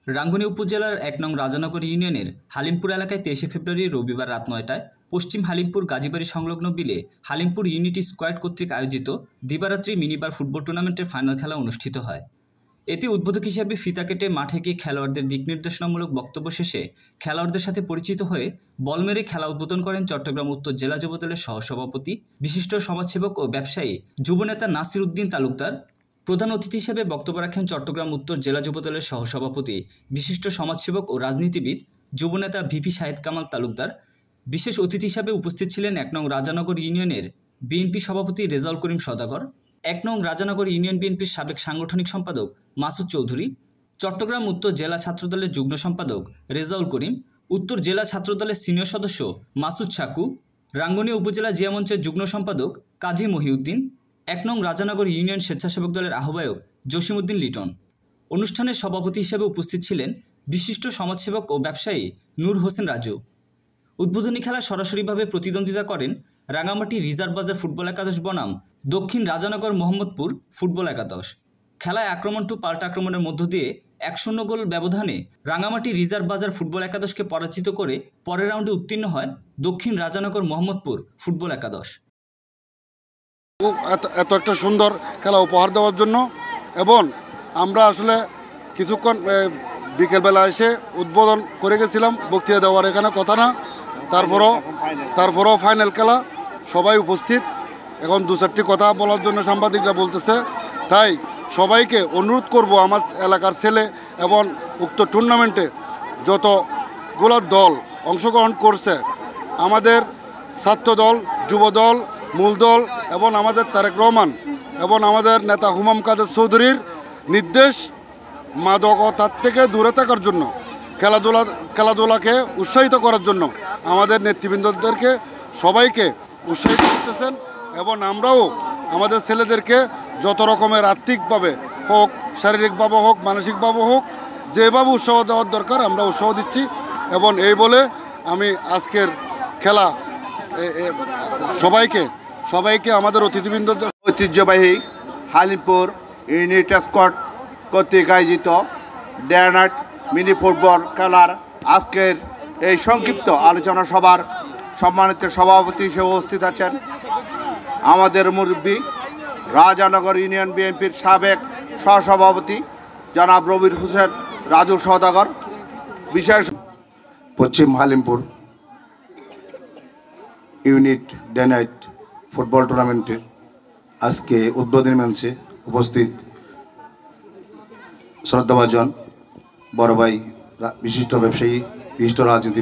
রাঙ্গুনিয়া উপজেলার ১ নং রাজানগর ইউনিয়নের হালিমপুর এলাকায় ২৩ ফেব্রুয়ারি রবিবার রাত ৯টায় পশ্চিম হালিমপুর গাজীবাড়ি সংলগ্ন বিলে হালিমপুর ইউনিটি স্কোয়াড কর্তৃক আয়োজিত দিবারাত্রি মিনিবার ফুটবল টুর্নামেন্টের ফাইনাল খেলা অনুষ্ঠিত হয়। এতে উদ্বোধক হিসেবে ফিতা কেটে মাঠে গিয়ে খেলোয়াড়দের দিক নির্দেশনামূলক বক্তব্য শেষে খেলোয়াড়দের সাথে পরিচিত হয়ে বল মেরে খেলা উদ্বোধন করেন চট্টগ্রাম উত্তর জেলা যুবদলের সহসভাপতি, বিশিষ্ট সমাজসেবক ও ব্যবসায়ী যুবনেতা নাসির উদ্দিন তালুকদার। প্রধান অতিথি হিসেবে বক্তব্য রাখেন চট্টগ্রাম উত্তর জেলা যুবদলের সহসভাপতি, বিশিষ্ট সমাজসেবক ও রাজনীতিবিদ যুবনেতা ভিপি শাহেদ কামাল তালুকদার। বিশেষ অতিথি হিসাবে উপস্থিত ছিলেন ১ নং রাজানগর ইউনিয়নের বিএনপি সভাপতি রেজাউল করিম সওদাগর, ১ নং রাজানগর ইউনিয়ন বিএনপির সাবেক সাংগঠনিক সম্পাদক মাসুদ চৌধুরী, চট্টগ্রাম উত্তর জেলা ছাত্রদলের যুগ্ম সম্পাদক রেজাউল করিম, উত্তর জেলা ছাত্রদলের সিনিয়র সদস্য মাসুদ সাকু, রাঙ্গুনিয়া উপজেলা জিয়া মঞ্চের যুগ্ম সম্পাদক কাজী মহিউদ্দিন, ১ নং রাজানগর ইউনিয়ন স্বেচ্ছাসেবক দলের আহ্বায়ক জসিমউদ্দিন লিটন। অনুষ্ঠানের সভাপতি হিসেবে উপস্থিত ছিলেন বিশিষ্ট সমাজসেবক ও ব্যবসায়ী নূর হোসেন রাজু। উদ্বোধনী খেলা সরাসরিভাবে প্রতিদ্বন্দ্বিতা করেন রাঙামাটি রিজার্ভ বাজার ফুটবল একাদশ বনাম দক্ষিণ রাজানগর মোহাম্মদপুর ফুটবল একাদশ। খেলায় আক্রমণ টু পাল্টা আক্রমণের মধ্য দিয়ে ১-০ গোল ব্যবধানে রাঙামাটি রিজার্ভ বাজার ফুটবল একাদশকে পরাজিত করে পরের রাউন্ডে উত্তীর্ণ হয় দক্ষিণ রাজানগর মোহাম্মদপুর ফুটবল একাদশ। এত একটা সুন্দর খেলা উপহার দেওয়ার জন্য, এবং আমরা আসলে কিছুক্ষণ বিকেলবেলা এসে উদ্বোধন করে গেছিলাম, বক্তৃতা দেওয়ার এখানে কথা না। তারপরও ফাইনাল খেলা, সবাই উপস্থিত। এখন ২-৪টি কথা বলার জন্য সাংবাদিকরা বলতেছে, তাই সবাইকে অনুরোধ করব, আমার এলাকার ছেলে এবং উক্ত টুর্নামেন্টে যতগুলো দল অংশগ্রহণ করছে, আমাদের ছাত্রদল, যুবদল, মূল দল এবং আমাদের তারেক রহমান এবং আমাদের নেতা হুমাম কাদের চৌধুরীর নির্দেশ মাদকতার থেকে দূরে থাকার জন্য, খেলাধুলাকে উৎসাহিত করার জন্য আমাদের নেতৃবৃন্দদেরকে সবাইকে উৎসাহিত করতেছেন, এবং আমরাও আমাদের ছেলেদেরকে যত রকমের আর্থিকভাবে হোক, শারীরিকভাবে হোক, মানসিকভাবে হোক, যেভাবে উৎসাহ দেওয়ার দরকার আমরা উৎসাহ দিচ্ছি। এবং এই বলে আমি আজকের খেলা সবাইকে আমাদের অতিথিবৃন্দ, ঐতিহ্যবাহী হালিমপুর ইউনিট স্কোয়াড কর্তৃক আয়োজিত ডে নাইট মিনি ফুটবল খেলার আজকের এই সংক্ষিপ্ত আলোচনা সভার সম্মানিত সভাপতি হিসেবে উপস্থিত আছেন আমাদের মুরব্বী রাজানগর ইউনিয়ন বিএনপির সাবেক সহসভাপতি জনাব রবির হোসেন রাজু সওদাগর। বিশেষ পশ্চিম Halimpur unit day night football টুর্নামেন্টের আজকে উদ্বোধনী মঞ্চে উপস্থিত শ্রদ্ধাভাজন বড় ভাই, বিশিষ্ট ব্যবসায়ী, বিশিষ্ট রাজনীতিবিদ।